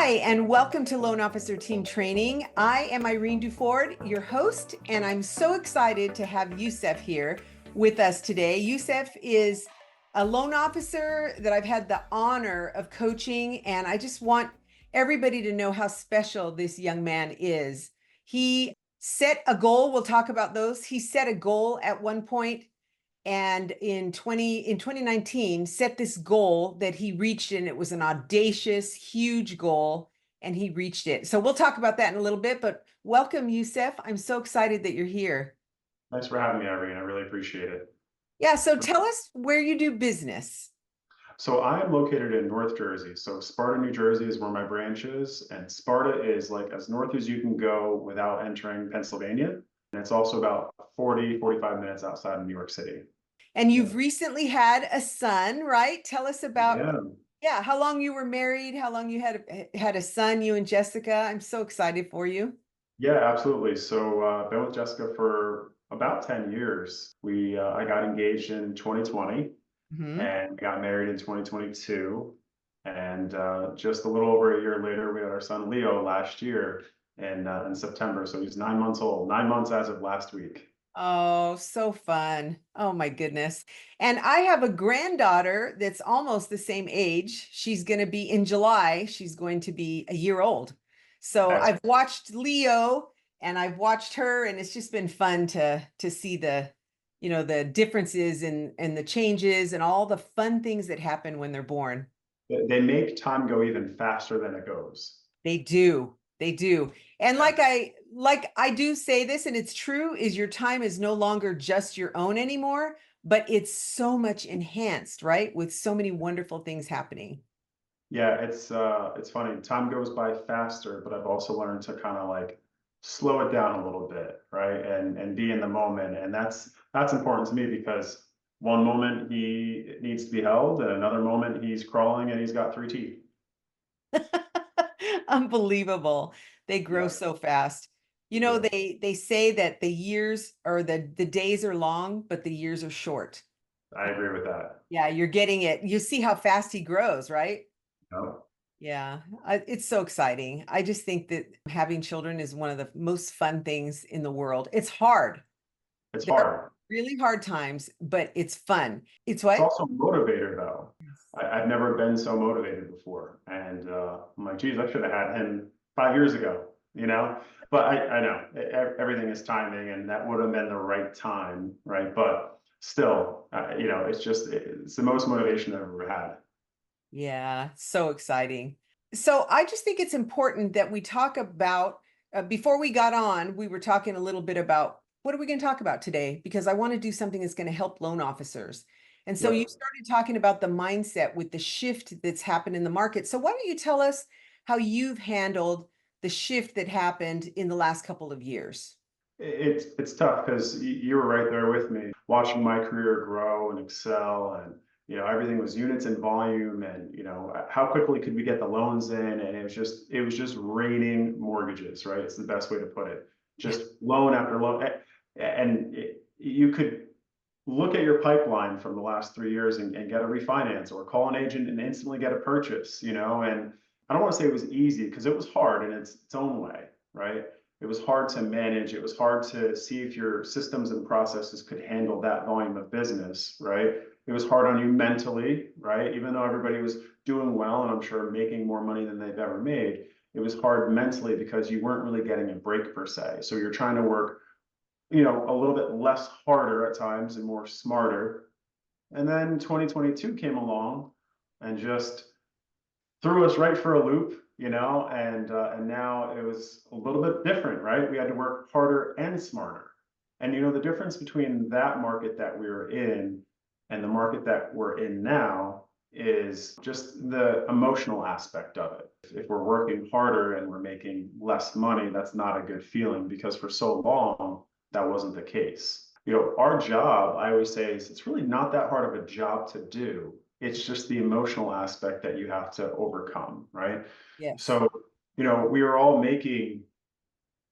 Hi, and welcome to Loan Officer Team Training. I am Irene Duford, your host, and I'm so excited to have Youssef here with us today. Youssef is a loan officer that I've had the honor of coaching, and I just want everybody to know how special this young man is. He set a goal. We'll talk about those. He set a goal at one point and in 2019 set this goal that he reached, and it was an audacious, huge goal, and he reached it. So we'll talk about that in a little bit, but welcome, Youssef. I'm so excited that you're here. Thanks for having me, Irene. I really appreciate it. Yeah, so tell us where you do business. So I am located in North Jersey. So Sparta, New Jersey is where my branch is. And Sparta is like as north as you can go without entering Pennsylvania. And it's also about 45 minutes outside of New York City. And you've recently had a son, right? Tell us about, how long you were married, how long you had a son, you and Jessica. I'm so excited for you. Yeah, absolutely. So I've been with Jessica for about 10 years. I got engaged in 2020 and got married in 2022. And just a little over a year later, we had our son Leo last year in September. So he's 9 months old, 9 months as of last week. Oh, so fun. Oh my goodness. And I have a granddaughter that's almost the same age. She's going to be in July. She's going to be a year old. So I've watched Leo and I've watched her, and it's just been fun to see the differences and the changes and all the fun things that happen when they're born. They make time go even faster than it goes. They do. They do. And like I do say this, and it's true, is your time is no longer just your own anymore, but it's so much enhanced, right? With so many wonderful things happening. Yeah, it's funny. Time goes by faster, but I've also learned to kind of like slow it down a little bit, right? And be in the moment. And that's important to me because one moment he needs to be held, and another moment he's crawling and he's got 3 teeth. Unbelievable. They grow Yeah, so fast. You know, yeah. they say that the years or the days are long, but the years are short. I agree with that. Yeah, you're getting it. You see how fast he grows, right? No, Yeah, it's so exciting. I just think that having children is one of the most fun things in the world. It's hard. it's There are hard. really hard times, but it's fun. It's It's what? also a motivator though. Yes. I've never been so motivated before. And I'm like, geez, I should have had him 5 years ago, you know? But I know everything is timing, and that would have been the right time, right? But still, it's the most motivation I've ever had. Yeah, so exciting. So I just think it's important that we talk about, before we got on, we were talking a little bit about what are we going to talk about today? Because I want to do something that's going to help loan officers. And so you Yep. started talking about the mindset with the shift that's happened in the market. So why don't you tell us how you've handled the shift that happened in the last couple of years? It's tough because you were right there with me, watching my career grow and excel, and everything was units and volume, and how quickly could we get the loans in, and it was just raining mortgages, right? It's the best way to put it, just loan after loan, and you could look at your pipeline from the last 3 years and get a refinance, or call an agent and instantly get a purchase, and I don't want to say it was easy because it was hard in its own way, right? It was hard to manage. It was hard to see if your systems and processes could handle that volume of business, right? It was hard on you mentally, right? Even though everybody was doing well and I'm sure making more money than they've ever made, it was hard mentally because you weren't really getting a break per se. So you're trying to work, a little bit less harder at times and more smarter. And then 2022 came along and just threw us right for a loop, and now it was a little bit different, right? We had to work harder and smarter. And the difference between that market that we were in and the market that we're in now is just the emotional aspect of it. If we're working harder and we're making less money, that's not a good feeling because for so long that wasn't the case. Our job, I always say, is it's really not that hard of a job to do. It's just the emotional aspect that you have to overcome, right? Yes. So, we were all making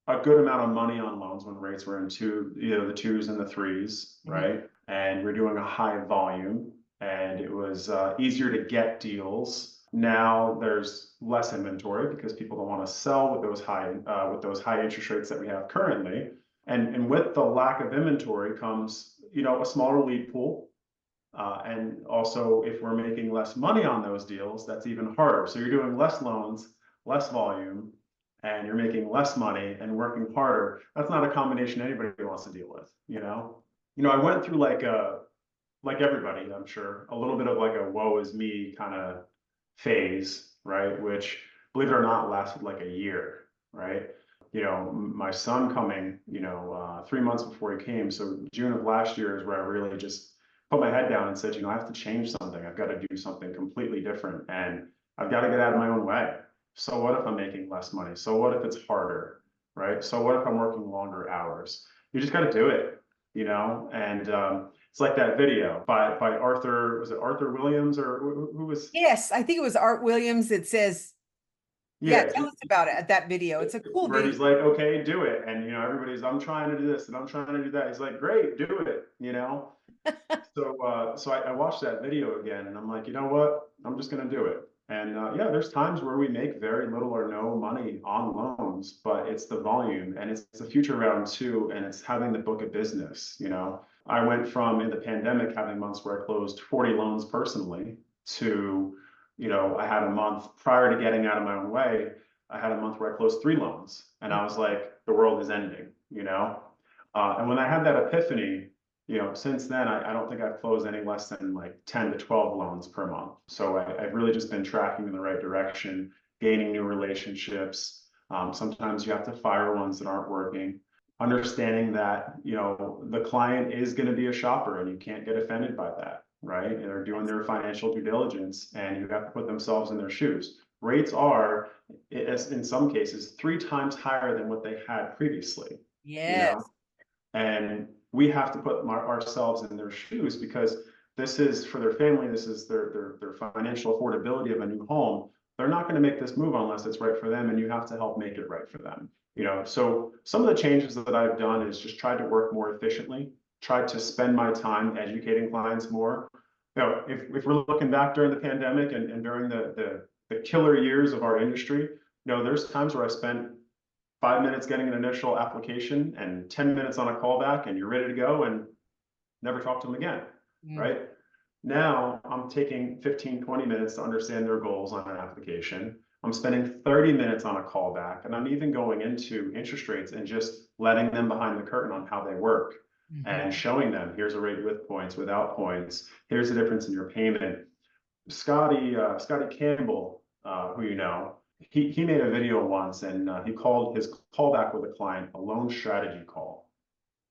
a good amount of money on loans when rates were the twos and the threes, Mhm. right? And we're doing a high volume, and it was easier to get deals. Now there's less inventory because people don't want to sell with those high interest rates that we have currently. And with the lack of inventory comes, a smaller lead pool. And also, if we're making less money on those deals, that's even harder. So you're doing less loans, less volume, and you're making less money and working harder. That's not a combination anybody wants to deal with, I went through like everybody, I'm sure, a little bit of like a woe is me kind of phase, right? Which, believe it or not, lasted like a year, right? My son coming, 3 months before he came. So June of last year is where I really just put my head down and said, I have to change something. I've got to do something completely different, and I've got to get out of my own way. So what if I'm making less money? So what if it's harder, right? So what if I'm working longer hours? You just got to do it, and it's like that video by Arthur, was it Arthur Williams, or who was? Yes, I think it was Art Williams that says, yeah, Yeah, tell us about it, that video. It's a cool where video. he's like, okay, do it. And, everybody's, I'm trying to do this and I'm trying to do that. He's like, great, do it, So I watched that video again and I'm like, you know what? I'm just going to do it. And yeah, there's times where we make very little or no money on loans, but it's the volume and it's the future round too. And it's having the book of business, I went from, in the pandemic, having months where I closed 40 loans personally to, I had a month prior to getting out of my own way. I had a month where I closed 3 loans and I was like, the world is ending, and when I had that epiphany, since then, I don't think I've closed any less than like 10 to 12 loans per month. So I've really just been tracking in the right direction, gaining new relationships. Sometimes you have to fire ones that aren't working, understanding that, the client is going to be a shopper and you can't get offended by that, right? And they're doing their financial due diligence and you have to put themselves in their shoes. Rates are, in some cases, 3 times higher than what they had previously. Yes. And we have to put ourselves in their shoes because this is for their family. This is their financial affordability of a new home. They're not going to make this move unless it's right for them, and you have to help make it right for them. So some of the changes that I've done is just try to work more efficiently, try to spend my time educating clients more. If we're looking back during the pandemic and during the killer years of our industry, there's times where I spent 5 minutes getting an initial application and 10 minutes on a callback and you're ready to go and never talk to them again, right? Now I'm taking 15, 20 minutes to understand their goals on an application. I'm spending 30 minutes on a callback, and I'm even going into interest rates and just letting them behind the curtain on how they work and showing them, here's a rate with points, without points. Here's the difference in your payment. Scotty Campbell, who he made a video once and he called his callback with a client a loan strategy call.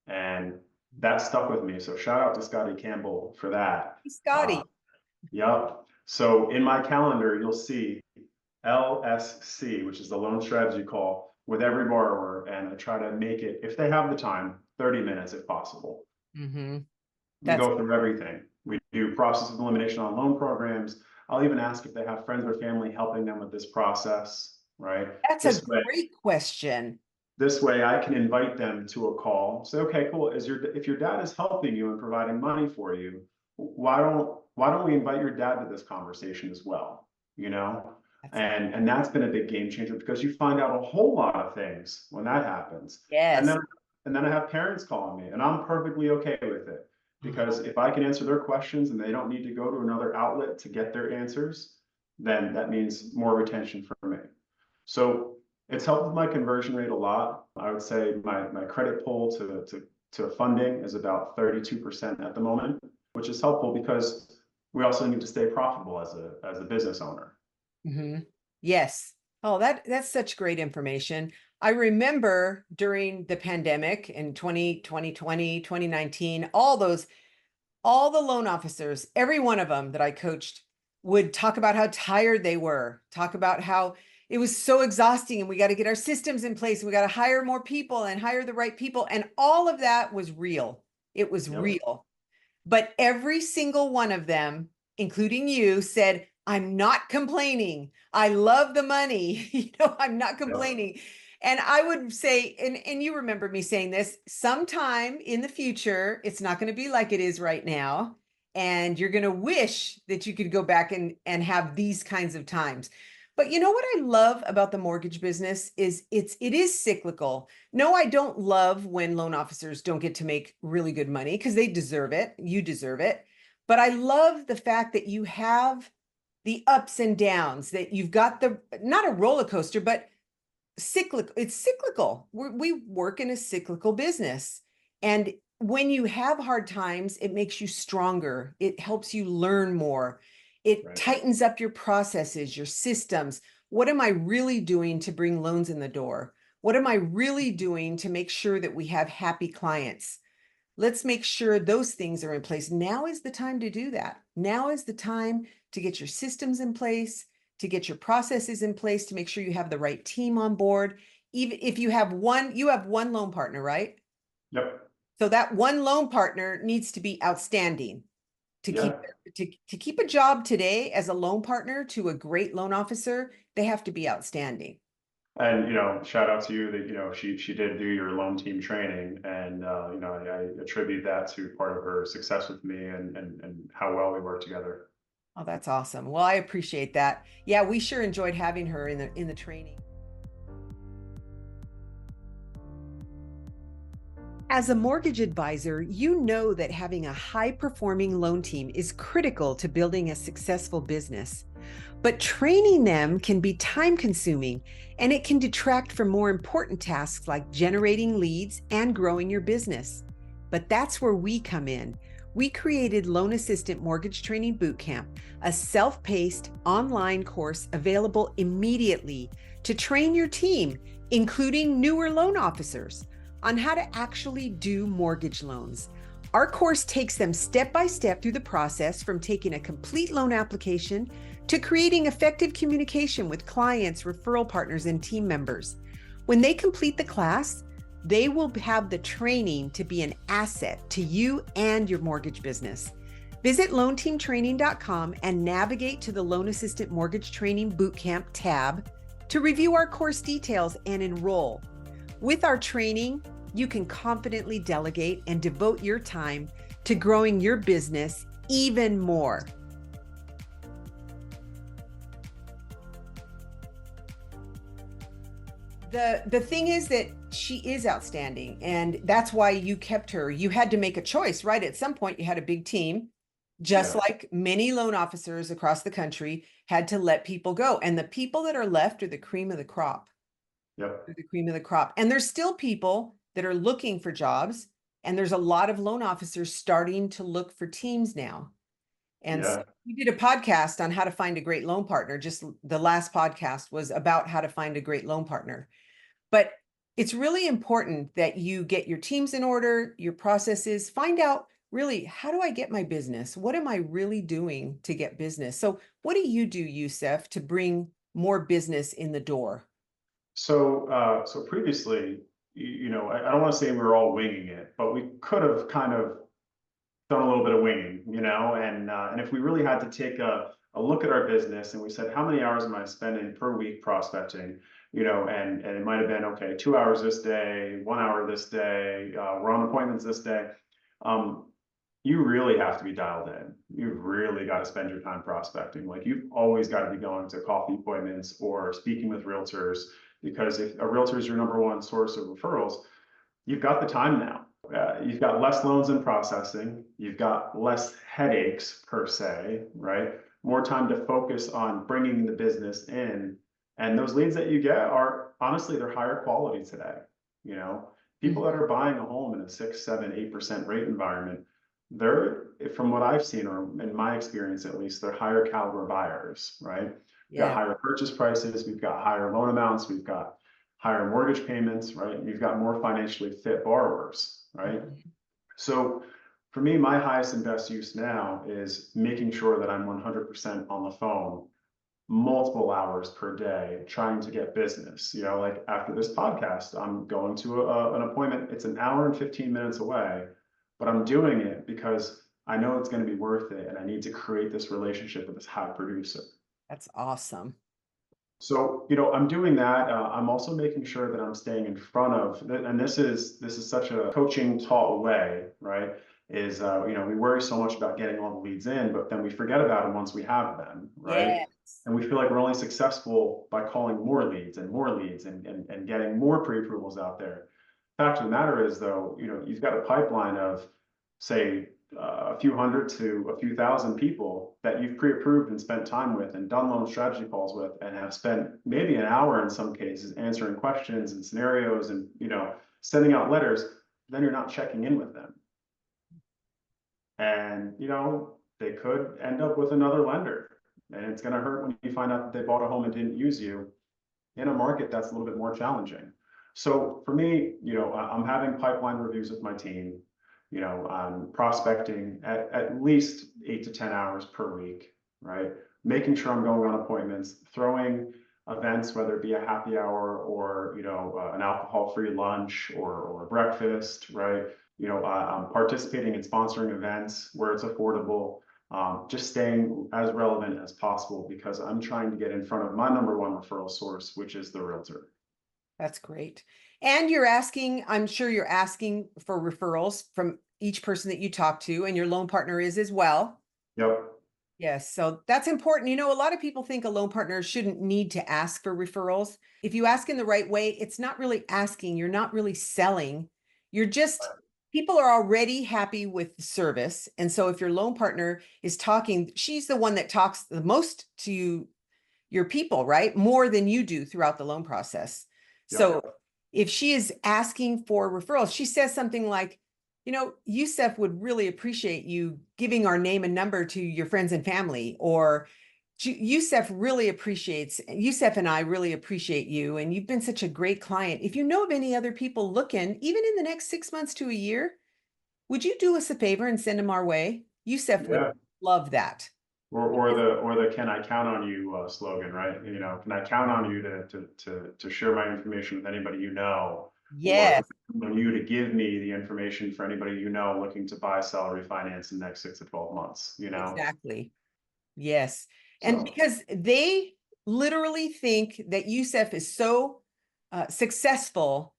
And that stuck with me. So shout out to Scotty Campbell for that. Scotty. Yep. So in my calendar, you'll see LSC, which is the loan strategy call with every borrower. And I try to make it, if they have the time, 30 minutes if possible. We go through everything. We do process of elimination on loan programs. I'll even ask if they have friends or family helping them with this process, right? That's a great question. This way I can invite them to a call. Say, okay, cool. If your dad is helping you and providing money for you, why don't we invite your dad to this conversation as well? And that's been a big game changer because you find out a whole lot of things when that happens. Yes. And then I have parents calling me and I'm perfectly okay with it. Because if I can answer their questions and they don't need to go to another outlet to get their answers, then that means more retention for me. So it's helped with my conversion rate a lot. I would say my credit pull to funding is about 32% at the moment, which is helpful because we also need to stay profitable as a business owner. Yes. Oh, that's such great information. I remember during the pandemic in 2020, 2019, all the loan officers, every one of them that I coached would talk about how tired they were, talk about how it was so exhausting and we got to get our systems in place. We got to hire more people and hire the right people. And all of that was real. It was real. But every single one of them, including you, said, I'm not complaining. I love the money. I'm not complaining. And I would say, and you remember me saying this, sometime in the future, it's not going to be like it is right now. and you're going to wish that you could go back and have these kinds of times. But you know what I love about the mortgage business is it is cyclical. No, I don't love when loan officers don't get to make really good money because they deserve it. You deserve it. But I love the fact that you have the ups and downs, that you've got the, not a roller coaster, but cyclical. It's cyclical. We work in a cyclical business. And when you have hard times, it makes you stronger. It helps you learn more. It Right. tightens up your processes, your systems. What am I really doing to bring loans in the door? What am I really doing to make sure that we have happy clients? Let's make sure those things are in place. Now is the time to do that. Now is the time to get your systems in place, to get your processes in place, to make sure you have the right team on board. Even if you have one loan partner, right? Yep. So that one loan partner needs to be outstanding to Yeah. keep a job today as a loan partner to a great loan officer. They have to be outstanding. And, shout out to you that, she did do your loan team training, and, I attribute that to part of her success with me, and how well we work together. Oh, that's awesome. Well, I appreciate that. Yeah, we sure enjoyed having her in the training. As a mortgage advisor, you know that having a high-performing loan team is critical to building a successful business. But training them can be time-consuming, and it can detract from more important tasks like generating leads and growing your business. But that's where we come in. We created Loan Assistant Mortgage Training Bootcamp, a self-paced online course available immediately to train your team, including newer loan officers, on how to actually do mortgage loans. Our course takes them step by step through the process, from taking a complete loan application to creating effective communication with clients, referral partners, and team members. When they complete the class, they will have the training to be an asset to you and your mortgage business. Visit loanteamtraining.com and navigate to the Loan Assistant Mortgage Training Bootcamp tab to review our course details and enroll. With our training, you can confidently delegate and devote your time to growing your business even more. The thing is that she is outstanding, and that's why you kept her. You had to make a choice, right? At some point, you had a big team, just Yeah. like many loan officers across the country had to let people go. And the people that are left are the cream of the crop. Yep. They're the cream of the crop. And there's still people that are looking for jobs. And there's a lot of loan officers starting to look for teams now. And so Yeah. we did a podcast on how to find a great loan partner. Just the last podcast was about how to find a great loan partner. But it's really important that you get your teams in order, your processes, find out really, how do I get my business? What am I really doing to get business? So what do you do, Youssef, to bring more business in the door? So previously, I don't want to say we were all winging it, but we could have kind of done a little bit of winging, and if we really had to take a look at our business and we said, how many hours am I spending per week prospecting, and it might have been, okay, 2 hours this day, 1 hour this day, we're on appointments this day. Um, you really have to be dialed in. You've really got to spend your time prospecting. Like, you've always got to be going to coffee appointments or speaking with realtors, because if a realtor is your number one source of referrals, you've got the time now. You've got less loans in processing. You've got less headaches per se, right? More time to focus on bringing the business in. And those leads that you get are, honestly, they're higher quality today. You know, people that are buying a home in a 6, 7, 8% rate environment, they're, from what I've seen, or in my experience at least, they're higher caliber buyers, right? We've got Yeah. higher purchase prices, we've got higher loan amounts, we've got higher mortgage payments, right? You've got more financially fit borrowers, right? So for me, my highest and best use now is making sure that I'm 100% on the phone multiple hours per day trying to get business. Like after this podcast, I'm going to an appointment. It's an hour and 15 minutes away, but I'm doing it because I know it's going to be worth it, and I need to create this relationship with this high producer. That's awesome. So, I'm doing that. I'm also making sure that I'm staying in front of, and this is such a coaching taught way, right? is, we worry so much about getting all the leads in, but then we forget about them once we have them, right? Yes. And we feel like we're only successful by calling more leads and more leads and getting more pre-approvals out there. Fact of the matter is, though, you've got a pipeline of, say, a few hundred to a few thousand people that you've pre-approved and spent time with and done loan strategy calls with and have spent maybe an hour in some cases answering questions and scenarios and, sending out letters. Then you're not checking in with them. And, they could end up with another lender. And it's going to hurt when you find out that they bought a home and didn't use you in a market that's a little bit more challenging. So for me, I'm having pipeline reviews with my team. I'm prospecting at least 8 to 10 hours per week, right? Making sure I'm going on appointments, throwing events, whether it be a happy hour or, an alcohol-free lunch or breakfast, right? I'm participating in sponsoring events where it's affordable, just staying as relevant as possible because I'm trying to get in front of my number one referral source, which is the realtor. That's great. And I'm sure you're asking for referrals from each person that you talk to, and your loan partner is as well. Yep. Yes. So that's important. A lot of people think a loan partner shouldn't need to ask for referrals. If you ask in the right way, it's not really asking. You're not really selling. You're just, people are already happy with the service. And so if your loan partner is talking, she's the one that talks the most to your people, right? More than you do throughout the loan process. Yep. So if she is asking for referrals, she says something like, Youssef would really appreciate you giving our name and number to your friends and family, or Youssef and I really appreciate you. And you've been such a great client. If you know of any other people looking, even in the next 6 months to a year, would you do us a favor and send them our way? Youssef would love that. Or the "Can I count on you" slogan, right? Can I count on you to share my information with anybody you know? Yes. Or on you to give me the information for anybody looking to buy, sell, or refinance in the next 6 to 12 months. Exactly. Yes. And So because they literally think that Youssef is so successful,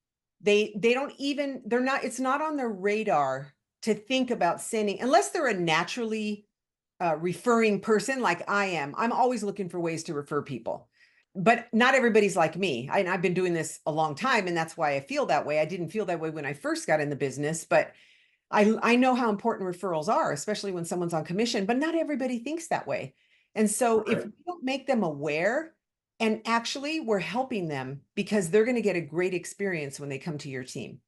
it's not on their radar to think about sending, unless they're a naturally referring person like I am. I'm always looking for ways to refer people, but not everybody's like me. I've been doing this a long time, and that's why I feel that way. I didn't feel that way when I first got in the business, but I know how important referrals are, especially when someone's on commission, but not everybody thinks that way. And so if we don't make them aware, and actually we're helping them because they're going to get a great experience when they come to your team.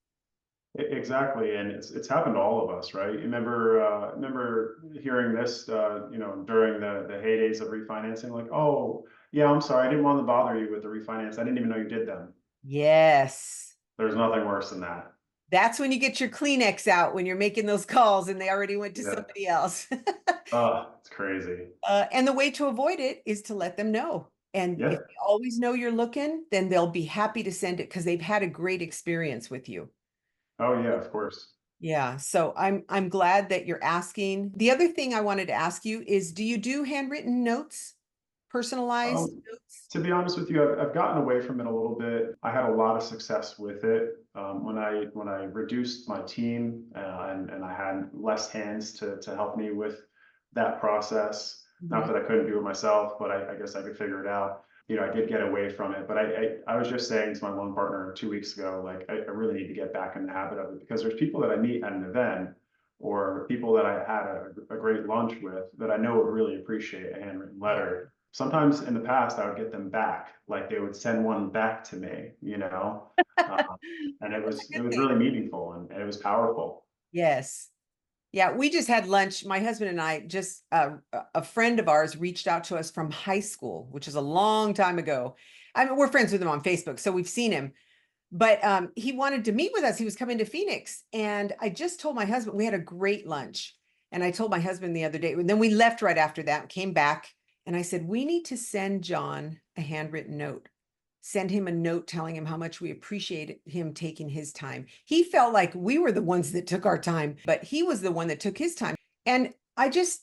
Exactly, and it's happened to all of us, right? You remember hearing this, during the heydays of refinancing, like, "Oh, yeah, I'm sorry, I didn't want to bother you with the refinance. I didn't even know you did them." Yes. There's nothing worse than that. That's when you get your Kleenex out, when you're making those calls and they already went to somebody else. It's crazy. And the way to avoid it is to let them know. And if they always know you're looking, then they'll be happy to send it because they've had a great experience with you. Oh yeah, of course. Yeah. So I'm glad that you're asking. The other thing I wanted to ask you is, do you do handwritten notes? Personalized notes? To be honest with you, I've gotten away from it a little bit. I had a lot of success with it when I reduced my team and I had less hands to help me with that process. Not that I couldn't do it myself, but I guess I could figure it out. I did get away from it, but I was just saying to my loan partner 2 weeks ago, like, I really need to get back in the habit of it because there's people that I meet at an event or people that I had a great lunch with that I know would really appreciate a handwritten letter. Sometimes in the past, I would get them back, like they would send one back to me, and it was really meaningful and it was powerful. Yes. Yeah, we just had lunch. My husband and I just, a friend of ours reached out to us from high school, which is a long time ago. I mean, we're friends with him on Facebook, so we've seen him. But he wanted to meet with us. He was coming to Phoenix. And I just told my husband, we had a great lunch. And I told my husband the other day, and then we left right after that, came back. And I said, we need to send John a handwritten note. Send him a note telling him how much we appreciate him taking his time. He felt like we were the ones that took our time, but he was the one that took his time. And I just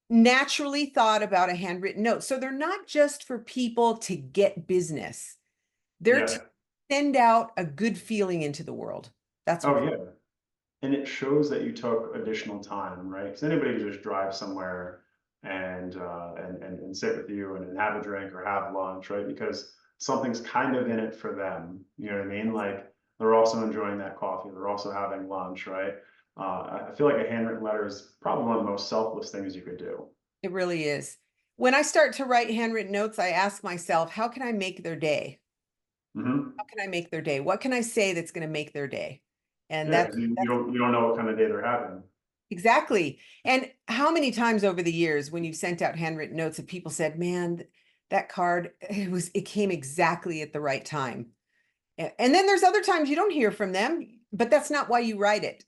naturally thought about a handwritten note. So they're not just for people to get business. They're to send out a good feeling into the world. That's what Oh yeah. And it shows that you took additional time, right? Because anybody can just drive somewhere and sit with you and have a drink or have lunch, right? Because something's kind of in it for them. You know what I mean? Like they're also enjoying that coffee. They're also having lunch, right? I feel like a handwritten letter is probably one of the most selfless things you could do. It really is. When I start to write handwritten notes, I ask myself, how can I make their day? Hmm. How can I make their day? What can I say that's going to make their day? And Yeah, because that's you don't know what kind of day they're having. exactly. And how many times over the years when you've sent out handwritten notes have people said, man, that card, it came exactly at the right time. And then there's other times you don't hear from them, but that's not why you write it.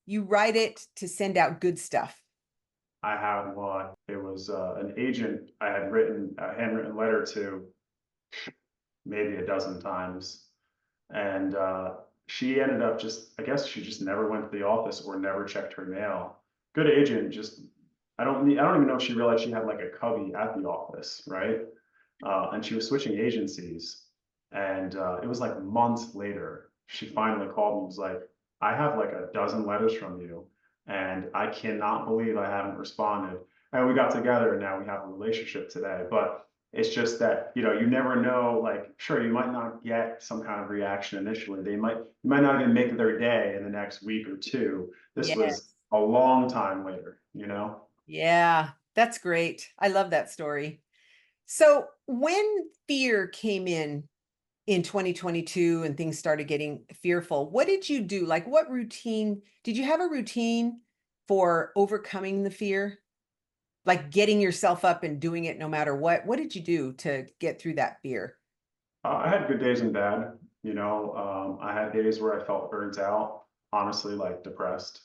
You write it to send out good stuff. I had one. It was an agent I had written a handwritten letter to maybe a dozen times. And she ended up just, I guess she just never went to the office or never checked her mail. Good agent, just, I don't even know if she realized she had like a cubby at the office, right? And she was switching agencies. And it was like months later, she finally called me and was like, I have like a dozen letters from you, and I cannot believe I haven't responded. And we got together and now we have a relationship today. But it's just that, you never know, like, sure, you might not get some kind of reaction initially. You might not even make their day in the next week or two. This was Yes. a long time later. Yeah, that's great. I love that story. So when fear came in 2022 and things started getting fearful, what did you do? Like what routine, did you have a routine for overcoming the fear? Like getting yourself up and doing it no matter what? What did you do to get through that fear? I had good days and bad, I had days where I felt burnt out, honestly, like depressed,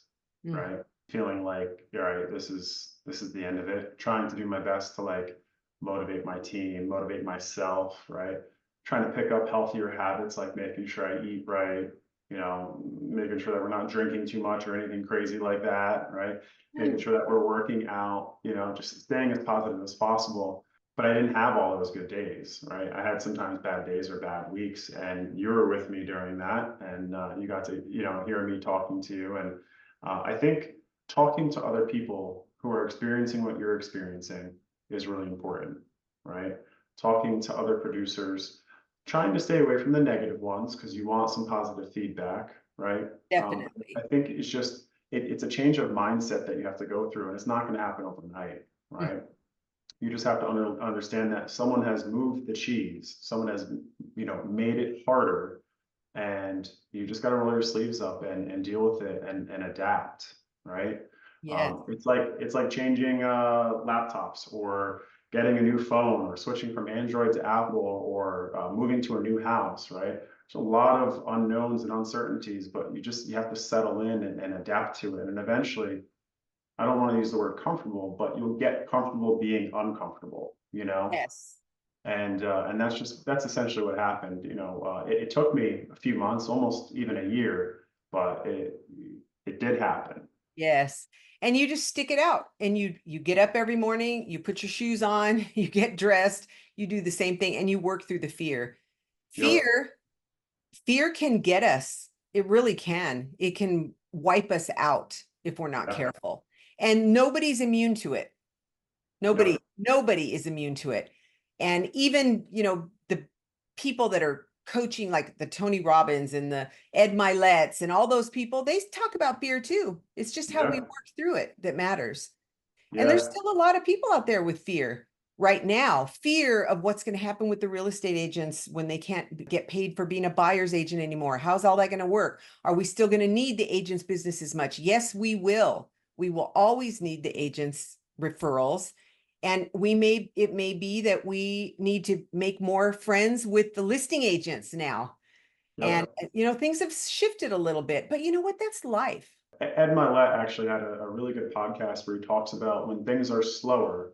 Mm, right? Feeling like, all right, this is the end of it. Trying to do my best to like motivate my team, motivate myself, right? Trying to pick up healthier habits, like making sure I eat right, making sure that we're not drinking too much or anything crazy like that, right? Making mm. sure that we're working out, just staying as positive as possible. But I didn't have all those good days, right? I had sometimes bad days or bad weeks, and you were with me during that, and you got to, hear me talking to you. And I think talking to other people who are experiencing what you're experiencing is really important, right? Talking to other producers, trying to stay away from the negative ones because you want some positive feedback, right? I Definitely. think it's just it's a change of mindset that you have to go through, and it's not going to happen overnight, Mm, right? You just have to understand that someone has moved the cheese, someone has, made it harder, and you just got to roll your sleeves up and deal with it and adapt, right? yes. It's like changing laptops or getting a new phone or switching from Android to Apple or moving to a new house, right? There's a lot of unknowns and uncertainties, but you have to settle in and adapt to it, and eventually I don't want to use the word comfortable, but you'll get comfortable being uncomfortable. Yes. And that's essentially what happened. It took me a few months, almost even a year, but it did happen. Yes. And you just stick it out and you get up every morning, you put your shoes on, you get dressed, you do the same thing and you work through the fear. Yep. Fear, fear can get us. It really can. It can wipe us out if we're not Yeah. careful. And nobody's immune to it. Yep. Nobody is immune to it. And even, the people that are coaching like the Tony Robbins and the Ed Milet's and all those people, they talk about fear too. It's just how we Yeah. work through it that matters. And there's Yeah. still a lot of people out there with fear right now, fear of what's going to happen with the real estate agents when they can't get paid for being a buyer's agent anymore. How's all that going to work? Are we still going to need the agent's business as much? Yes, we will. We will always need the agent's referrals. And it may be that we need to make more friends with the listing agents now. And, Yep. things have shifted a little bit, but you know what? That's life. Ed Milet actually had a really good podcast where he talks about when things are slower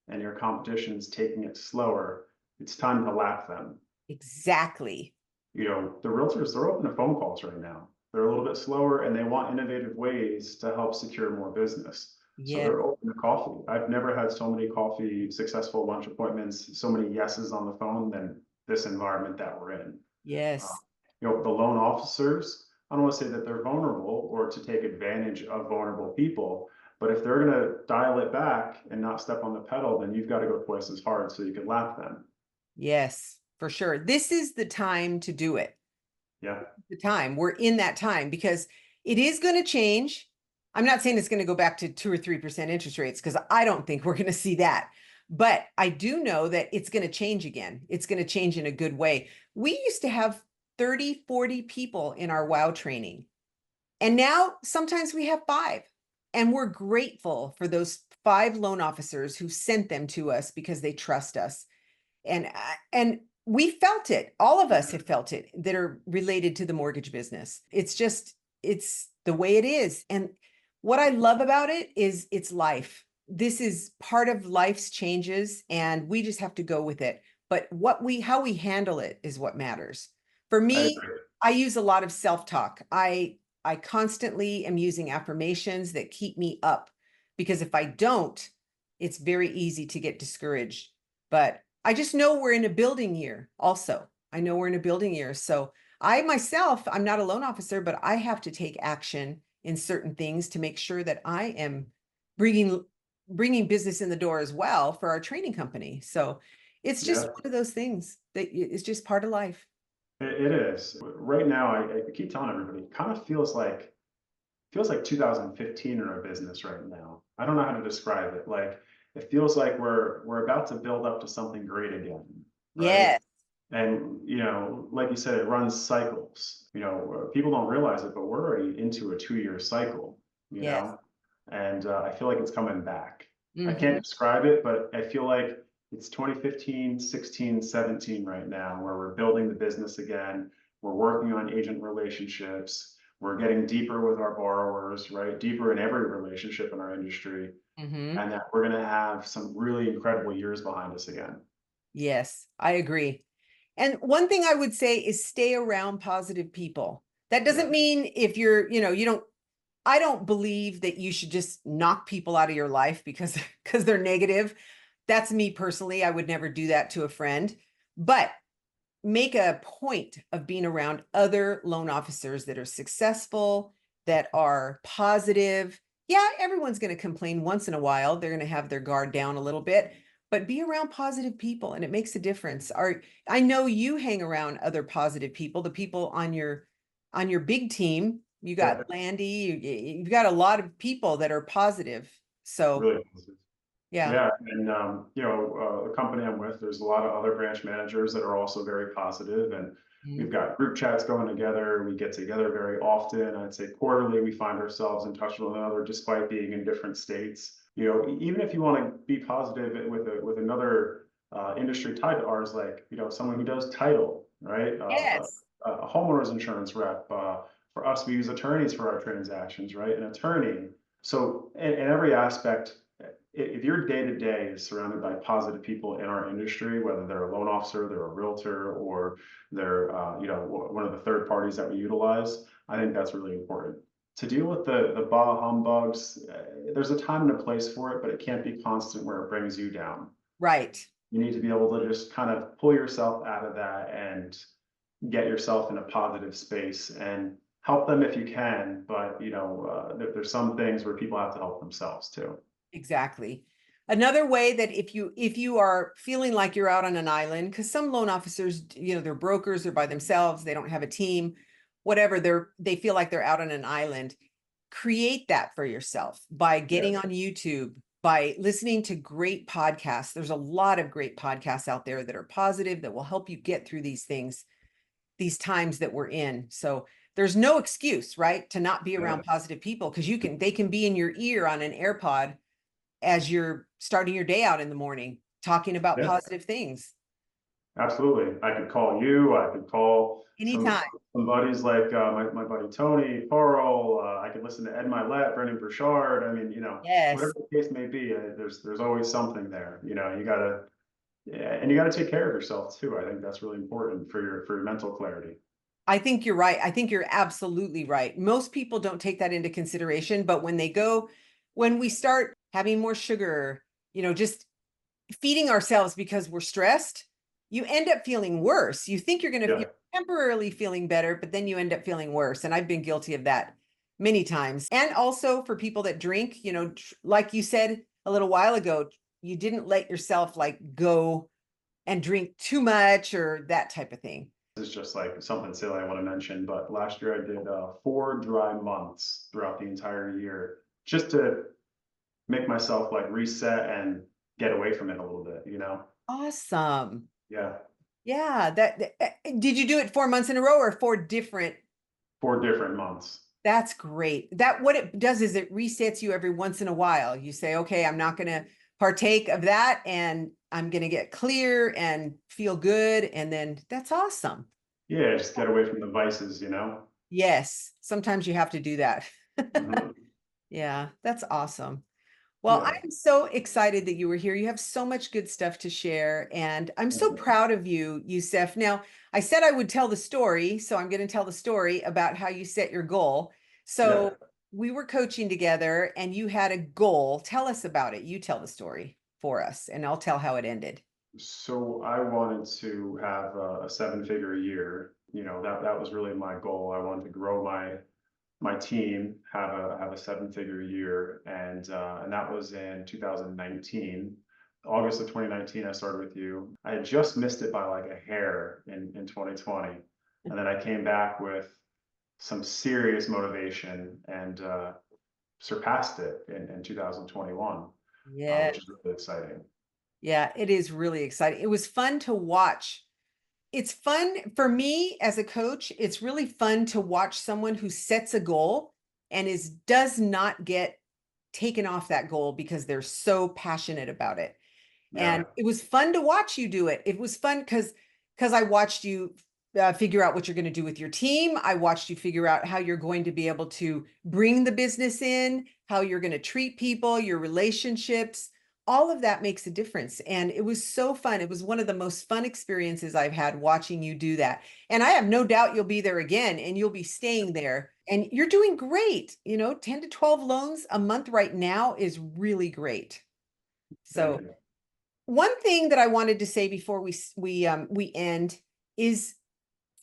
and your competition is taking it slower, it's time to lap them. Exactly. The realtors, they're open to phone calls right now. They're a little bit slower and they want innovative ways to help secure more business. So Yeah. they're open to coffee. I've never had so many coffee, successful lunch appointments, so many yeses on the phone than this environment that we're in. Uh, Yes. the loan officers, I don't want to say that they're vulnerable or to take advantage of vulnerable people, but if they're going to dial it back and not step on the pedal, then you've got to go twice as hard so you can lap them. Yes, for sure. This is the time to do it. Yeah. The time we're in that time because it is going to change. I'm not saying it's going to go back to 2 or 3% interest rates because I don't think we're going to see that. But I do know that it's going to change again. It's going to change in a good way. We used to have 30, 40 people in our WOW training. And now sometimes we have 5. And we're grateful for those 5 loan officers who sent them to us because they trust us. And we felt it. All of us have felt it that are related to the mortgage business. It's the way it is. And what I love about it is it's life. This is part of life's changes and we just have to go with it. But how we handle it is what matters. For I me, agree. I use a lot of self-talk. I constantly am using affirmations that keep me up because if I don't, it's very easy to get discouraged. But I just know we're in a building year also. I know we're in a building year. So I myself, I'm not a loan officer, but I have to take action in certain things to make sure that I am bringing business in the door as well for our training company. So it's just Yeah, one of those things that is just part of life. it is. Right now, I keep telling everybody, it kind of feels like 2015 in our business right now. I don't know how to describe it. Like it feels like we're about to build up to something great again, right? Yes. And like you said, it runs cycles. People don't realize it, but we're already into a 2-year cycle. You Yes. know, and I feel like it's coming back. I Hmm. can't describe it, but I feel like it's 2015, 16, 17 right now, where we're building the business again. We're working on agent relationships. We're getting deeper with our borrowers, right? Deeper in every relationship in our industry, Hmm. and that we're going to have some really incredible years behind us again. Yes, I agree. And one thing I would say is stay around positive people. That Yeah, doesn't mean if I don't believe that you should just knock people out of your life because they're negative. That's me personally. I would never do that to a friend, but make a point of being around other loan officers that are successful, that are positive. Yeah, everyone's going to complain once in a while. They're going to have their guard down a little bit, but be around positive people and it makes a difference. I know you hang around other positive people, the people on your big team. You yeah, got Landy, you've got a lot of people that are positive. So, really. yeah. Yeah, and the company I'm with, there's a lot of other branch managers that are also very positive, and we've Mhm. got group chats going together. We get together very often. I'd say quarterly, we find ourselves in touch with one another, despite being in different states. Even if you want to be positive with another industry tied to ours, like someone who does title, right? Yes. A homeowner's insurance rep. For us, we use attorneys for our transactions, right? An attorney. So in every aspect, if your day to day is surrounded by positive people in our industry, whether they're a loan officer, they're a realtor, or they're one of the third parties that we utilize, I think that's really important. To deal with the bah humbugs, there's a time and a place for it, but it can't be constant where it brings you down. Right. You need to be able to just kind of pull yourself out of that and get yourself in a positive space and help them if you can. But there's some things where people have to help themselves too. Exactly. Another way that if you are feeling like you're out on an island, because some loan officers, they're brokers, they're by themselves, they don't have a team, whatever, they feel like they're out on an island. Create that for yourself by Yeah. getting on YouTube, by listening to great podcasts. There's a lot of great podcasts out there that are positive, that will help you get through these things, these times that we're in. So there's no excuse, right, to not be Yeah. around positive people because they can be in your ear on an AirPod as you're starting your day out in the morning, talking about Yeah. positive things. Absolutely. I could call you. I could call Anytime. some buddies like my buddy Tony, Carl. I could listen to Ed Milet, Brendan Burchard. I mean, whatever Yes. the case may be, there's always something there. You gotta yeah, and you gotta take care of yourself too. I think that's really important for your mental clarity. I think you're right. I think you're absolutely right. Most people don't take that into consideration, but when we start having more sugar, just feeding ourselves because we're stressed, you end up feeling worse. You think you're Yeah. temporarily feeling better, but then you end up feeling worse. And I've been guilty of that many times. And also for people that drink, like you said a little while ago, you didn't let yourself like go and drink too much or that type of thing. This is just like something silly I want to mention, but last year I did 4 dry months throughout the entire year just to make myself like reset and get away from it a little bit, Awesome. Yeah, Yeah. Did you do it 4 months in a row or four different? 4 different months. That's great. That what it does is it resets you every once in a while. You say, okay, I'm not going to partake of that and I'm going to get clear and feel good. And then that's awesome. Yeah, just get away from the vices, Yes. Sometimes you have to do that. Mhm. Yeah, that's awesome. Well, Yeah. I'm so excited that you were here. You have so much good stuff to share, and I'm so Mhm. proud of you, Youssef. Now, I said I would tell the story, so I'm going to tell the story about how you set your goal. Yeah. So we were coaching together, and you had a goal. Tell us about it. You tell the story for us, and I'll tell how it ended. So I wanted to have a 7-figure year. That was really my goal. I wanted to grow my team, have a 7-figure year, and that was in 2019. August of 2019, I started with you. I had just missed it by like a hair in 2020, and then I came back with some serious motivation and surpassed it in 2021, Yeah. which is really exciting. Yeah, it is really exciting. It was fun to watch. It's fun for me as a coach. It's really fun to watch someone who sets a goal and does not get taken off that goal because they're so passionate about it. Yeah. And it was fun to watch you do it. It was fun because I watched you figure out what you're going to do with your team. I watched you figure out how you're going to be able to bring the business in, how you're going to treat people, your relationships. All of that makes a difference. And it was so fun. It was one of the most fun experiences I've had watching you do that. And I have no doubt you'll be there again and you'll be staying there. And you're doing great. 10 to 12 loans a month right now is really great. Thank So you. one thing that I wanted to say before we end is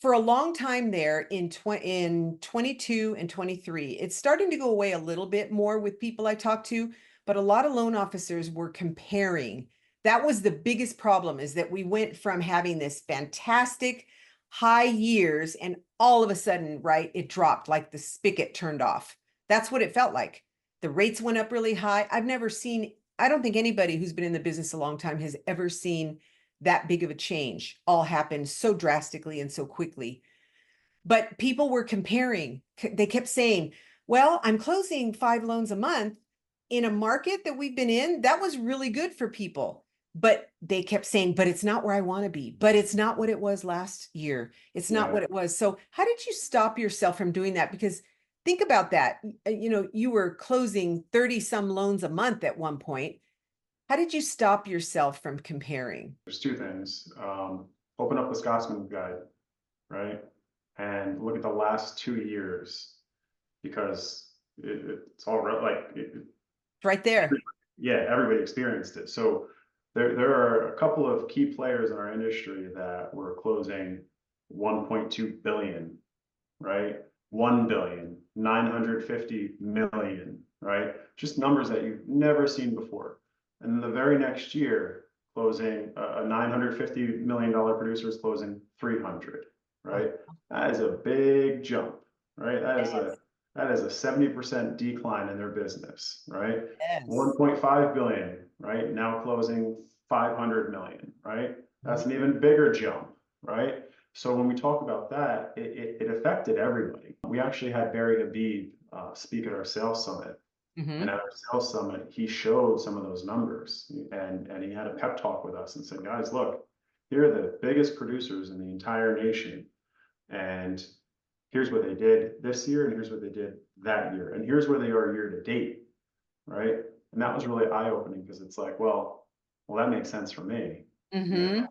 for a long time there in 22 and 23, it's starting to go away a little bit more with people I talk to, but a lot of loan officers were comparing. That was the biggest problem, is that we went from having this fantastic high years and all of a sudden, right, it dropped like the spigot turned off. That's what it felt like. The rates went up really high. I don't think anybody who's been in the business a long time has ever seen that big of a change all happen so drastically and so quickly. But people were comparing. They kept saying, well, I'm closing 5 loans a month in a market that we've been in. That was really good for people. But they kept saying, but it's not where I want to be. But it's not what it was last year. It's not Yeah. what it was. So how did you stop yourself from doing that? Because think about that. You were closing 30 some loans a month at one point. How did you stop yourself from comparing? There's 2 things. Open up the Scotsman Guide, right? And look at the last 2 years, because it's all like It's right there. yeah, everybody experienced it. So there are a couple of key players in our industry that were closing 1.2 billion, right? 1 billion, 950 million, right? Just numbers that you've never seen before. And then the very next year, closing a $950 million producer is closing 300, right? That is a big jump, right? That is a 70% decline in their business, right? Yes. 1.5 billion, right? Now closing 500 million, right? That's Mhm. an even bigger jump, right? So when we talk about that, it affected everybody. We actually had Barry Habib speak at our sales summit. And Mhm. at our sales summit, he showed some of those numbers, and he had a pep talk with us and said, guys, look, here are the biggest producers in the entire nation. And here's what they did this year, and here's what they did that year, and here's where they are year to date, right? And that was really eye-opening, because it's like, well, that makes sense for me. Mhm. And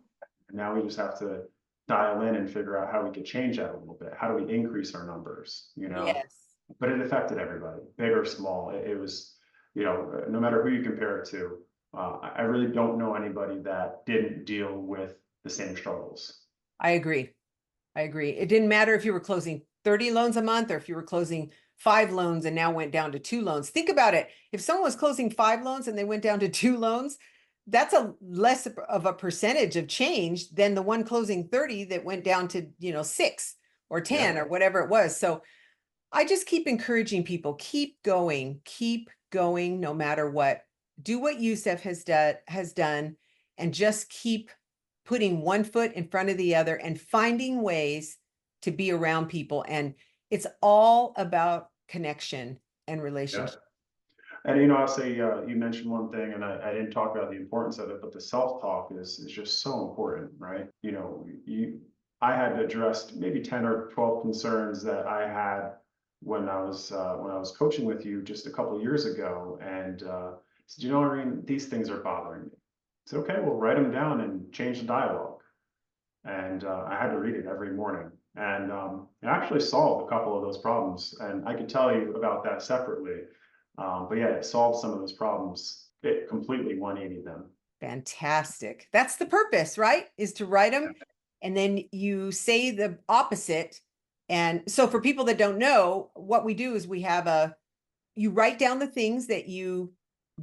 now we just have to dial in and figure out how we could change that a little bit. How do we increase our numbers? Yes. But it affected everybody, big or small. It was, no matter who you compare it to. I really don't know anybody that didn't deal with the same struggles. I agree. I agree. It didn't matter if you were closing 30 loans a month or if you were closing 5 loans and now went down to 2 loans. Think about it. If someone was closing 5 loans and they went down to 2 loans, that's a less of a percentage of change than the one closing 30 that went down to, 6 or 10 Yeah. or whatever it was. So I just keep encouraging people, keep going no matter what. Do what Youssef has done, and just keep putting one foot in front of the other and finding ways to be around people. And it's all about connection and Yeah. relationship. And I'll say you mentioned one thing, and I didn't talk about the importance of it, but the self-talk is just so important, right? I had addressed maybe 10 or 12 concerns that I had when I was coaching with you just a couple of years ago, and said, Irene, these things are bothering me. I said, okay, well, write them down and change the dialogue. And I had to read it every morning, and it actually solved a couple of those problems. And I could tell you about that separately. But yeah, it solved some of those problems. It completely 180 them. Fantastic. That's the purpose, right? Is to write them and then you say the opposite. And so for people that don't know, what we do is you write down the things that you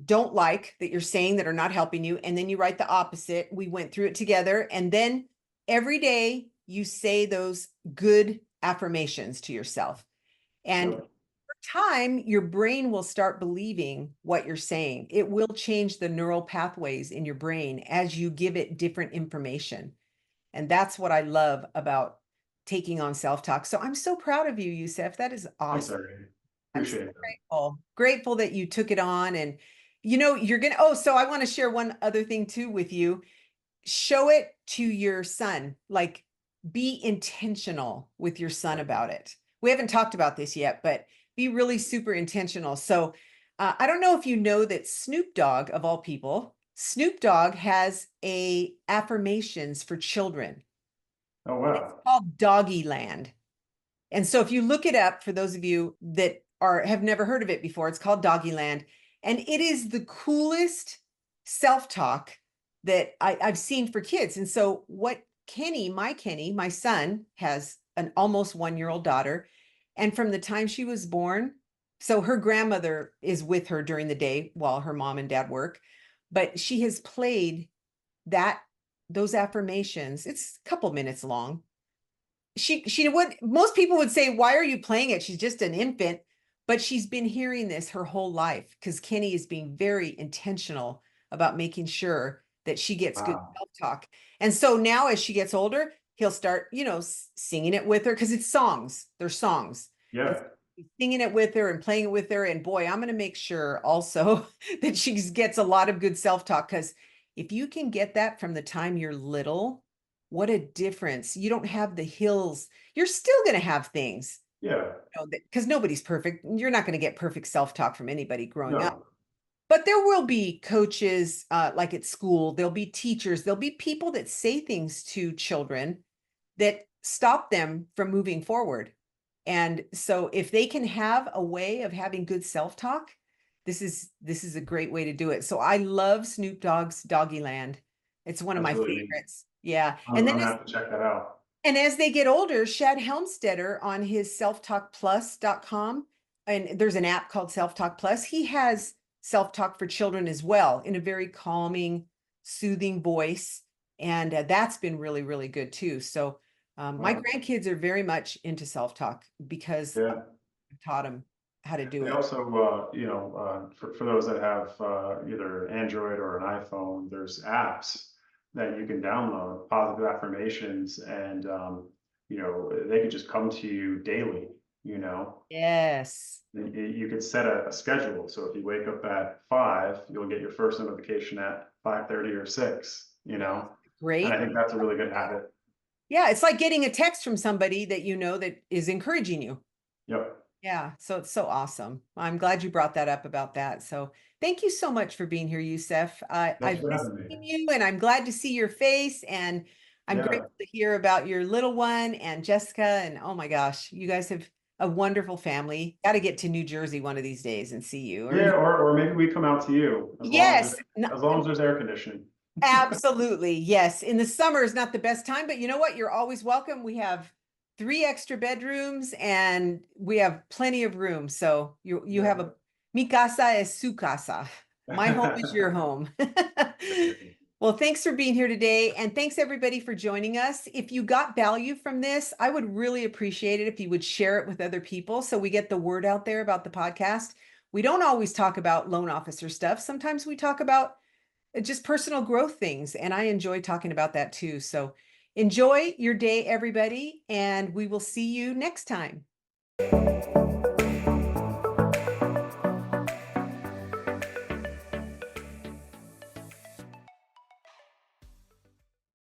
don't like that you're saying that are not helping you, and then you write the opposite. We went through it together, and then every day you say those good affirmations to yourself. And Yep. time, your brain will start believing what you're saying. It will change the neural pathways in your brain as you give it different information. And that's what I love about taking on self-talk. So I'm so proud of you, Youssef. That is Thanks, awesome. Irene. I'm so Appreciate it. grateful that you took it on. And so I want to share one other thing too with you. Show it to your son, like be intentional with your son about it. We haven't talked about this yet, but be really super intentional. So I don't know if you know that Snoop Dogg, of all people, Snoop Dogg has a affirmations for children. Oh, And it's wow. called Doggy Land. And so if you look it up, for those of you that have never heard of it before, it's called Doggy Land. And it is the coolest self-talk that I've seen for kids. And so what Kenny, my son, has an almost 1-year-old daughter. And from the time she was born, so her grandmother is with her during the day while her mom and dad work, but she has played those affirmations. It's a couple minutes long. She would, most people would say, why are you playing it? She's just an infant. But she's been hearing this her whole life because Kenny is being very intentional about making sure that she gets good Wow. self-talk. And so now as she gets older, he'll start, singing it with her because it's songs. They're songs. And Yeah. so he's singing it with her and playing it with her. And boy, I'm going to make sure also that she gets a lot of good self-talk, because if you can get that from the time you're little, what a difference. You don't have the hills. You're still going to have things, Yeah. because nobody's perfect. You're not going to get perfect self-talk from anybody growing up. No. But there will be coaches, like at school, there'll be teachers, there'll be people that say things to children that stop them from moving forward. And so if they can have a way of having good self-talk, this is a great way to do it. So I love Snoop Dogg's Doggy Land. It's one of That's my really neat. favorites. Yeah. I'm, And I'm then gonna have to check that out. as they get older, Shad Helmstetter on his selftalkplus.com, and there's an app called Self-Talk Plus. He has self-talk for children as well in a very calming, soothing voice. And that's been really, really good too. So my Wow. grandkids are very much into self-talk because I Yeah. taught them how to do They it. also, for those that have either Android or an iPhone, there's apps that you can download, positive affirmations, and they could just come to you daily. You know, Yes. you could set a schedule. So if you wake up at 5, you'll get your first notification at 5:30 or 6. And I Great. think that's a really good habit. Yeah, it's like getting a text from somebody that you know that is encouraging you. Yep. Yeah, so it's so awesome. I'm glad you brought that up about that. So thank you so much for being here, Youssef. Thanks I've for missed having me. seeing you, and I'm glad to see your face. And I'm Yeah. grateful to hear about your little one and Jessica. And oh my gosh, you guys have a wonderful family. Got to get to New Jersey one of these days and see you. Yeah, or maybe we come out to you, Yes. as long as there's air conditioning. Absolutely. Yes. In the summer is not the best time, but you know what? You're always welcome. We have 3 extra bedrooms and we have plenty of room. So you have a mi casa es su casa. My home is your home. Well, thanks for being here today. And thanks everybody for joining us. If you got value from this, I would really appreciate it if you would share it with other people so we get the word out there about the podcast. We don't always talk about loan officer stuff. Sometimes we talk about just personal growth things. And I enjoy talking about that too. So enjoy your day, everybody. And we will see you next time.